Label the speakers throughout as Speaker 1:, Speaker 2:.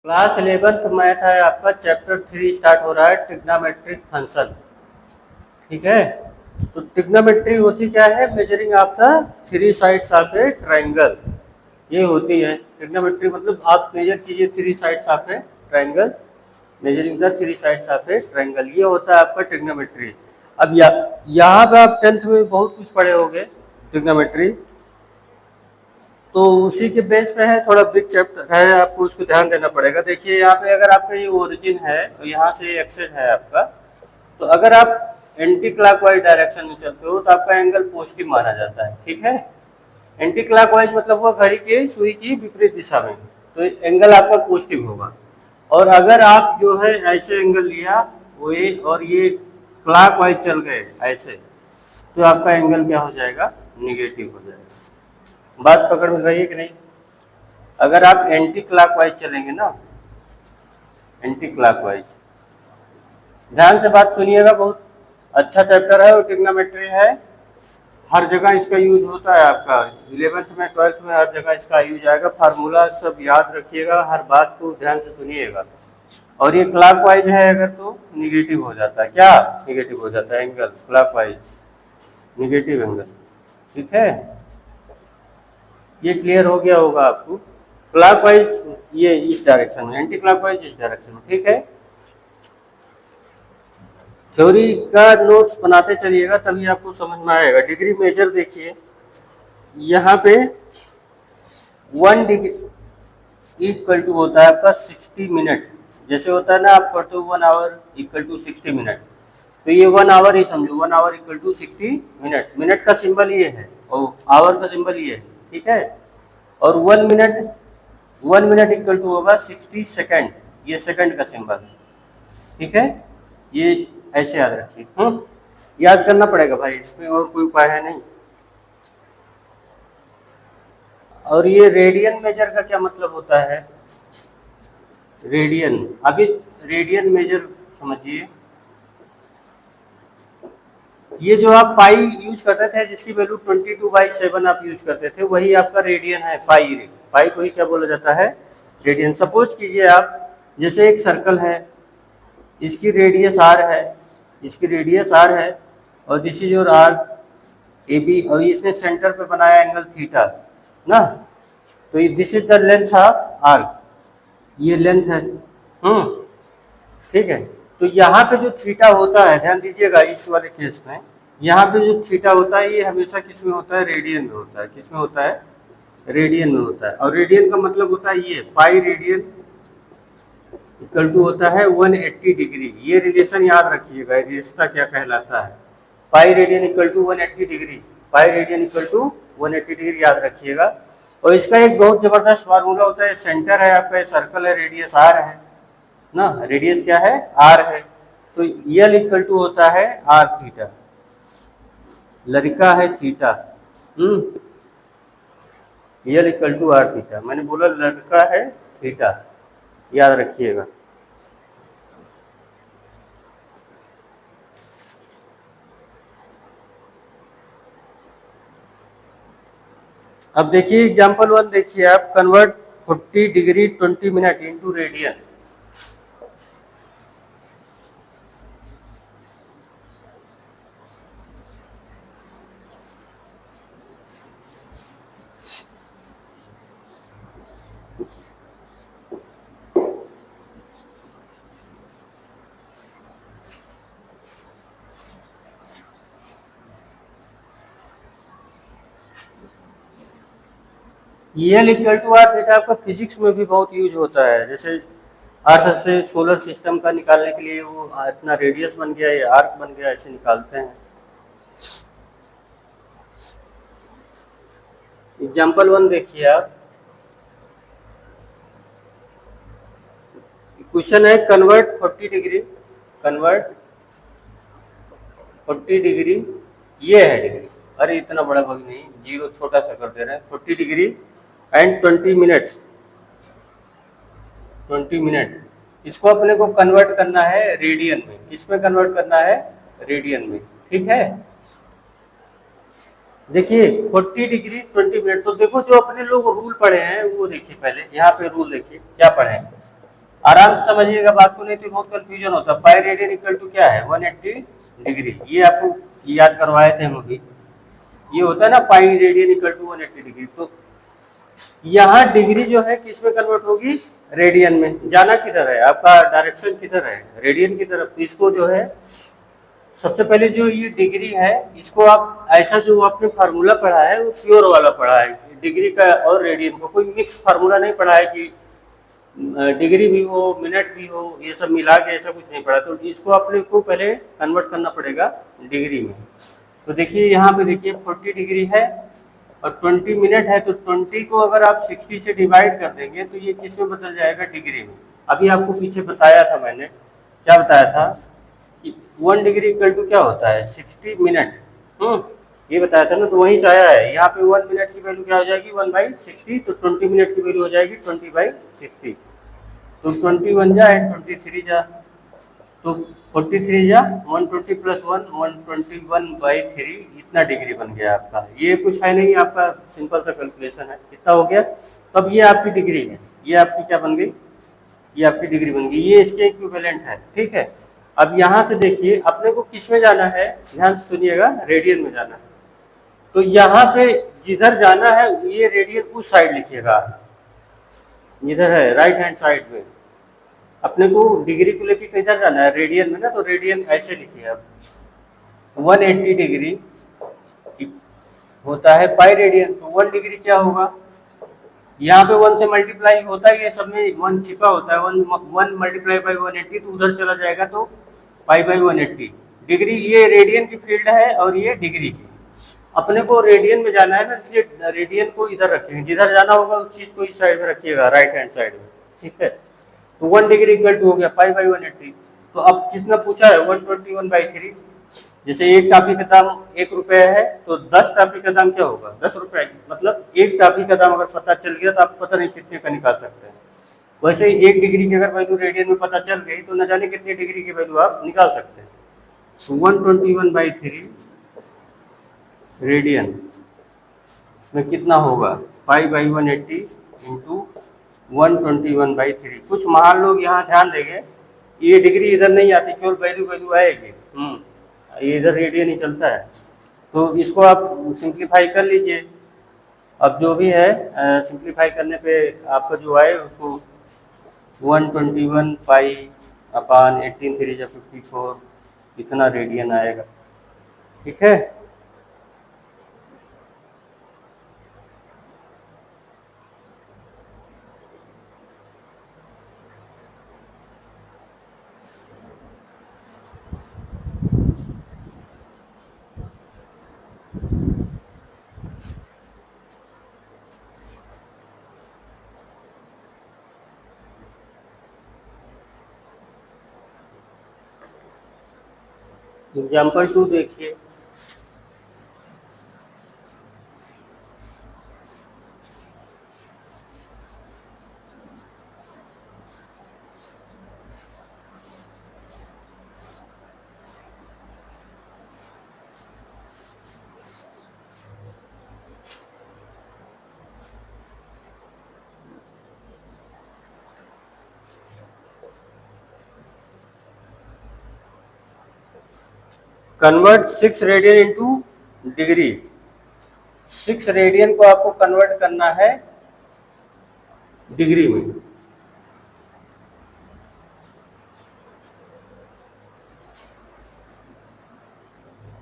Speaker 1: Class 11th math है आपका, chapter 3 start हो रहा है, ट्रिग्नोमेट्रिक फंक्शन। ठीक है, तो ट्रिग्नोमेट्री होती क्या है? Measuring of the three sides of A triangle, ये होती है ट्रिग्नोमेट्री। मतलब आप मेजर कीजिए three sides of A triangle, measuring the three sides of A triangle, ये होता है आपका ट्रिग्नोमेट्री। अब यहाँ पे आप 10th में बहुत कुछ पढ़े होंगे ट्रिग्नोमेट्री, तो उसी के बेस पे है, थोड़ा बिग चैप्टर है, आपको उसको ध्यान देना पड़ेगा। देखिए यहाँ पे अगर आपका ये ओरिजिन है और यहाँ से ये एक्सेस है आपका, तो अगर आप एंटी क्लॉकवाइज डायरेक्शन में चलते हो तो आपका एंगल पॉजिटिव माना जाता है। ठीक है, एंटी क्लॉकवाइज मतलब वो घड़ी के सुई की विपरीत दिशा में, तो एंगल आपका पॉजिटिव होगा। और अगर आप जो है ऐसे एंगल लिया वो ये, और ये क्लॉकवाइज चल गए ऐसे, तो आपका एंगल क्या हो जाएगा? निगेटिव हो जाएगा। बात पकड़ में रही है कि नहीं? अगर आप एंटी क्लॉकवाइज चलेंगे ना, एंटी क्लॉकवाइज, ध्यान से बात सुनिएगा, बहुत अच्छा चैप्टर है और ट्रिग्नोमेट्री है, हर जगह इसका यूज होता है आपका 11th में 12th में, हर जगह इसका यूज आएगा। फार्मूला सब याद रखिएगा, हर बात को ध्यान से सुनिएगा। और ये क्लॉकवाइज है अगर तो निगेटिव हो जाता है। क्या निगेटिव हो जाता है? Angle clockwise negative angle. ठीक है, ये क्लियर हो गया होगा आपको। क्लॉकवाइज ये इस डायरेक्शन में, एंटी क्लॉकवाइज इस डायरेक्शन में। ठीक है, थ्योरी का नोट्स बनाते चलिएगा तभी आपको समझ में आएगा। डिग्री मेजर देखिए यहाँ पे 1 डिग्री इक्वल टू होता है आपका 60 मिनट। जैसे होता है ना आप पढ़ते हो 1 आवर इक्वल टू 60 मिनट, तो ये 1 आवर ही समझो, 1 hour equal to 60 minute. Minute का सिंबल ये है और आवर का सिंबल ये है। ठीक है, और 1 मिनट इक्वल टू होगा 60 सेकेंड, ये सेकंड का सिंबल। ठीक है, ये ऐसे याद रखिए। याद करना पड़ेगा भाई, इसमें और कोई उपाय है नहीं। और ये रेडियन मेजर का क्या मतलब होता है? रेडियन, अभी रेडियन मेजर समझिए, ये जो आप पाई यूज करते थे जिसकी वैल्यू 22/7 आप यूज करते थे, वही आपका रेडियन है। पाई, पाई को ही क्या बोला जाता है? रेडियन। सपोज कीजिए आप, जैसे एक सर्कल है, इसकी रेडियस आर है, इसकी रेडियस आर है, और this is your R A B, और इसने सेंटर पे बनाया एंगल थीटा ना, तो this is the length of R, ये लेंथ है। ठीक है, तो यहाँ पे जो थीटा होता है, ध्यान दीजिएगा इस वाले केस में, यहाँ पे जो थीटा होता है ये हमेशा किस में होता है? रेडियन में होता है। किस में होता है? रेडियन में होता है। और रेडियन का मतलब होता है ये पाई रेडियन इक्वल टू होता है 180 डिग्री। ये रिलेशन याद रखिएगा, रिश्ता क्या कहलाता है? Pi radian equal to 180 degree, pi radian equal to 180 degree, याद रखिएगा। और इसका एक बहुत जबरदस्त फार्मूला होता है, सेंटर है आपका, सर्कल है, रेडियस आर है ना, रेडियस क्या है? आर है, तो यल इक्वल टू होता है आर थीटा, लड़का है theta. L equal to R theta, मैंने बोला लड़का है थीटा, याद रखिएगा। अब देखिए एग्जांपल 1 देखिए आप, convert 40 degree 20 minute into radian. L equal to R theta आपका फिजिक्स में भी बहुत यूज होता है। जैसे अर्थ से सोलर सिस्टम का निकालने के लिए वो इतना रेडियस बन गया, ये आर्क बन गया, ऐसे निकालते हैं। एग्जाम्पल 1 देखिए आप, क्वेश्चन है कन्वर्ट 40 डिग्री, कन्वर्ट 40 डिग्री, ये है डिग्री, अरे इतना बड़ा भाग नहीं, जीरो छोटा सा कर दे रहे हैं, 40 डिग्री एंड 20 मिनट, 20 मिनट, इसको अपने को कन्वर्ट करना है रेडियन में। किसमें कन्वर्ट करना है? रेडियन में। ठीक है, देखिए 40 डिग्री 20 मिनट, तो देखो जो अपने लोग रूल पढ़े हैं वो देखिए, पहले यहाँ पे रूल देखिए क्या पढ़े हैं। आराम से समझिएगा बात को, नहीं तो बहुत कंफ्यूजन होता है। पाई रेडियन इक्वल टू क्या है, 180 डिग्री। ये आपको याद करवाए थे हम अभी। ये होता है ना pi radian equal to 180 degree. तो यहाँ डिग्री जो है किस में कन्वर्ट होगी, रेडियन में। जाना किधर है, आपका डायरेक्शन किधर है, रेडियन की तरफ। तो इसको जो है सबसे पहले जो ये डिग्री है, इसको आप ऐसा जो आपने फार्मूला पढ़ा है वो प्योर वाला पढ़ा है, डिग्री का और रेडियन को। कोई मिक्स फार्मूला नहीं पढ़ा है कि डिग्री भी हो मिनट भी हो, ये सब मिला के ऐसा कुछ नहीं पढ़ा। तो इसको अपने को पहले कन्वर्ट करना पड़ेगा डिग्री में। तो देखिए यहाँ पे देखिए 40 डिग्री है और 20 मिनट है। तो 20 को अगर आप 60 से डिवाइड कर देंगे तो ये किस में बदल जाएगा, डिग्री में। अभी आपको पीछे बताया था मैंने, क्या बताया था कि 1 डिग्री इक्वल टू क्या होता है, 60 मिनट। ये बताया था ना, तो वहीं से आया है। यहाँ पे 1 मिनट की वैल्यू क्या हो जाएगी, 1/60। तो 20 मिनट की वैल्यू हो जाएगी 20/60। तो 21 जा एंड 23 जा, तो 43 जा 120 प्लस 1 121/3, इतना डिग्री बन गया आपका। ये कुछ है नहीं, आपका सिंपल सा कैलकुलेशन है, इतना हो गया। तब ये आपकी डिग्री है, ये आपकी क्या बन गई, ये आपकी डिग्री बन गई। ये इसके इक्विवेलेंट है, ठीक है। अब यहाँ से देखिए अपने को किस में जाना है, ध्यान से सुनिएगा, रेडियन में जाना है। तो यहाँ पे जिधर जाना है ये रेडियन उस साइड लिखिएगा, इधर है राइट हैंड साइड में। अपने को डिग्री को लेके किधर जाना है, रेडियन में ना। तो रेडियन ऐसे लिखिए आप, 180 डिग्री होता है पाई रेडियन। तो 1 डिग्री क्या होगा, यहाँ पे 1 से मल्टीप्लाई होता है, ये सब में 1 छिपा होता है। 1 मल्टीप्लाई बाई 180 तो उधर चला जाएगा, तो पाई/180 डिग्री। ये रेडियन की फील्ड है और ये डिग्री की। अपने को रेडियन में जाना है ना, इसलिए रेडियन को इधर रखेंगे, जिधर जाना होगा उस चीज को इस साइड में रखिएगा, राइट हैंड साइड में, ठीक है। तो 1 डिग्री इक्वल टू हो गया पाई/180। तो अब कितना पूछा है, 121/3। जैसे एक टॉफी का दाम 1 रुपये है, तो 10 टॉफी का दाम क्या होगा, 10 रुपये। मतलब एक टॉफी का दाम अगर पता चल गया तो आप पता नहीं कितने का निकाल सकते हैं। वैसे ही 1 डिग्री की अगर वैल्यू रेडियन में पता चल गई तो न जाने कितने डिग्री की वैल्यू आप निकाल सकते हैं। तो 121/3 रेडियन में कितना होगा, पाई/180 इंटू 121/3। कुछ महान लोग यहाँ ध्यान देंगे, ये डिग्री इधर नहीं आती, केवल वैल्यू आएगी। ये इधर रेडियन ही चलता है। तो इसको आप सिंप्लीफाई कर लीजिए। अब जो भी है सिंप्लीफाई करने पे आपका जो आए उसको 121 पाई अपान 18 3 जा 54, इतना रेडियन आएगा, ठीक है। एग्जाम्पल 2 देखिए। Convert 6 radian into degree. 6 radian को आपको कन्वर्ट करना है डिग्री में।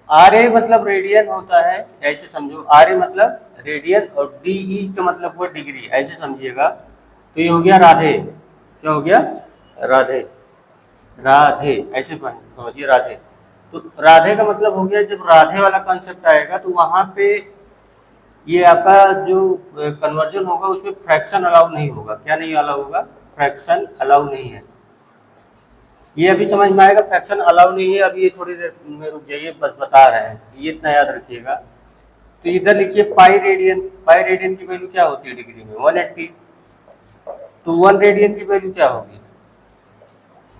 Speaker 1: आर ए मतलब रेडियन होता है, ऐसे समझो। आर ए मतलब रेडियन और डी ई का मतलब हुआ डिग्री, ऐसे समझिएगा। तो ये हो गया राधे, क्या हो गया, राधे। राधे ऐसे समझिए, राधे। तो राधे का मतलब हो गया, जब राधे वाला कॉन्सेप्ट आएगा तो वहां पे ये आपका जो कन्वर्जन होगा उसमें फ्रैक्शन अलाउ नहीं होगा। क्या नहीं अलाउ होगा, फ्रैक्शन अलाउ नहीं है। ये अभी समझ में आएगा, फ्रैक्शन अलाउ नहीं है। अभी ये थोड़ी देर में रुक जाइए, बस बता रहे हैं, ये इतना याद रखिएगा। तो इधर लिखिए पाई रेडियन। पाई रेडियन की वैल्यू क्या होती है डिग्री में, 180। तो 1 रेडियन की वैल्यू क्या होगी,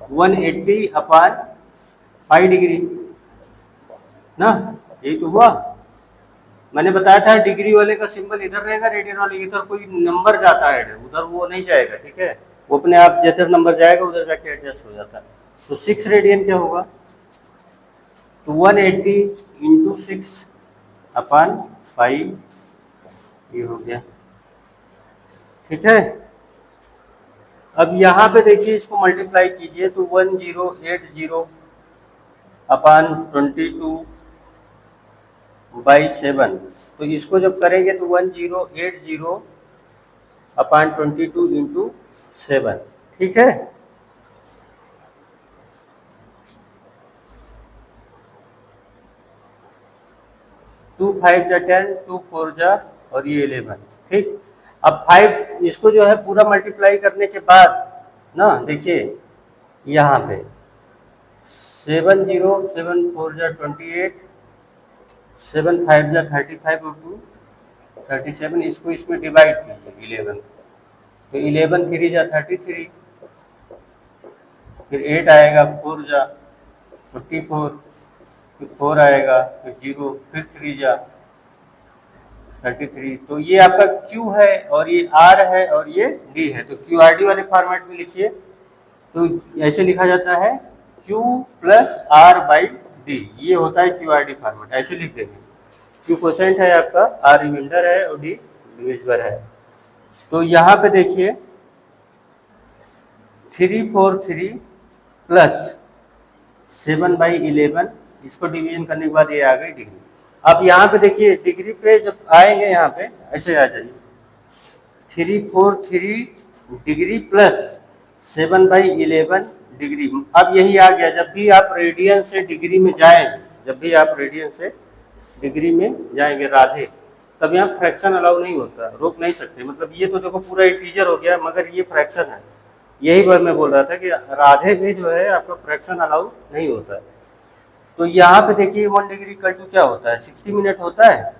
Speaker 1: 180 अपान पाई डिग्री ना। यही तो हुआ, मैंने बताया था डिग्री वाले का सिंबल इधर रहेगा, रेडियन वाले इधर कोई नंबर जाता है उधर वो नहीं जाएगा, ठीक है। वो अपने आप जिधर नंबर जाएगा उधर जाके एडजस्ट हो जाता है। तो 6 रेडियन क्या होगा, तो 180 इंटू 6/5 ये हो गया। ठीक है, अब यहाँ पे देखिए इसको मल्टीप्लाई कीजिए तो 1080/22/7, तो इसको जब करेंगे तो 1080/22 इंटू 7। ठीक है, 2 5 जा 10, 2 4 जा और ये 11। ठीक, अब 5 इसको जो है पूरा मल्टीप्लाई करने के बाद ना देखिए यहाँ पे 7 0 7 4 जा 28, 7 5 जा 35 और 2 37, इसको इसमें डिवाइड कीजिए 11, तो 11 3 जा 33, फिर 8 आएगा, 4 जा 54, फिर 4 आएगा, फिर 0, फिर 3 जा 33। तो ये आपका Q है और ये R है और ये D है, तो QRD वाले फॉर्मेट में लिखिए। तो ऐसे लिखा जाता है Q plus R by D, ये होता है QRD फॉर्मेट, ऐसे लिख देंगे। Q क्वोशेंट है आपका, R रिमाइंडर है और D डिविजिबल है। तो यहाँ पे देखिए 343 प्लस 7/11, इसको डिवीजन करने के बाद ये आ गई डिग्री। अब यहाँ पे देखिए डिग्री पे जब आएंगे यहाँ पे ऐसे आ जाइए 343 डिग्री प्लस 7/11 डिग्री। अब यही आ गया, जब भी आप रेडियन से डिग्री में जाएंगे, जब भी आप रेडियन से डिग्री में जाएंगे राधे, तब यहाँ फ्रैक्शन अलाउ नहीं होता, रोक नहीं सकते। मतलब ये तो देखो पूरा इंटीजर हो गया मगर ये फ्रैक्शन है, यही बार मैं बोल रहा था कि राधे में जो है आपका फ्रैक्शन अलाउ नहीं होता है। तो यहाँ पे देखिए 1 डिग्री इक्वल टू क्या होता है, 60 मिनट होता है।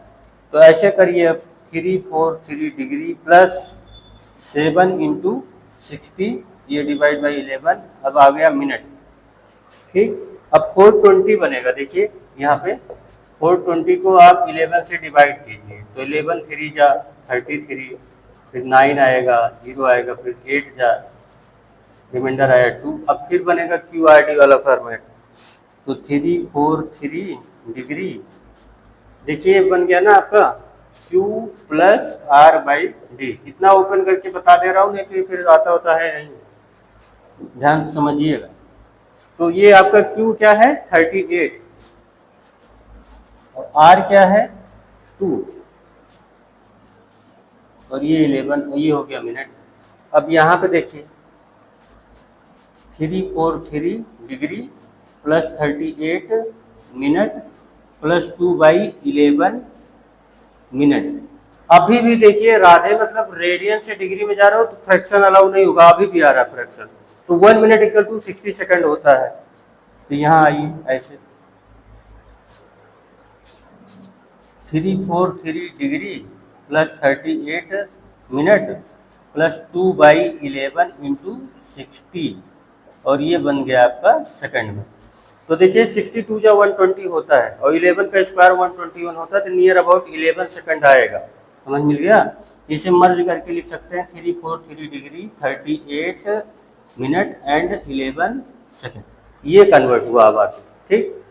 Speaker 1: तो ऐसे करिए 343 डिग्री प्लस 7 इंटू 60, ये डिवाइड बाई 11, अब आ गया मिनट। ठीक, अब 420 बनेगा, देखिए यहाँ पे 420 को आप 11 से डिवाइड कीजिए, तो 11 3 जा 33, फिर 9 आएगा, 0 आएगा, फिर 8 जा, रिमाइंडर आया 2। अब फिर बनेगा QRD वाला फॉर्मेट, तो 343 डिग्री, देखिए बन गया ना आपका Q plus R by D। इतना ओपन करके बता दे रहा हूँ, नहीं तो ये फिर आता होता है नहीं, ध्यान से समझिएगा। तो ये आपका Q क्या है 38 और R क्या है 2 और ये 11, ये हो गया मिनट। अब यहाँ पे देखिए 343 degree plus 38 minute plus 2/11 minute. अभी भी देखिए राधे मतलब रेडियन से डिग्री में जा रहे हो तो फ्रैक्शन अलाउ नहीं होगा, अभी भी आ रहा है फ्रैक्शन। तो 1 मिनट इक्वल टू 60 सेकंड होता है। तो यहाँ आइए ऐसे 343 degree plus 38 minute plus 2/11 into 60, और ये बन गया आपका सेकंड में। तो देखिए 62 या 120 होता है और 11 का स्क्वायर 121 होता है, तो नियर अबाउट 11 सेकंड आएगा। समझ मिल गया, इसे मर्ज करके लिख सकते हैं 343 डिग्री 38 मिनट एंड 11 सेकंड, ये कन्वर्ट हुआ अब आगे। ठीक।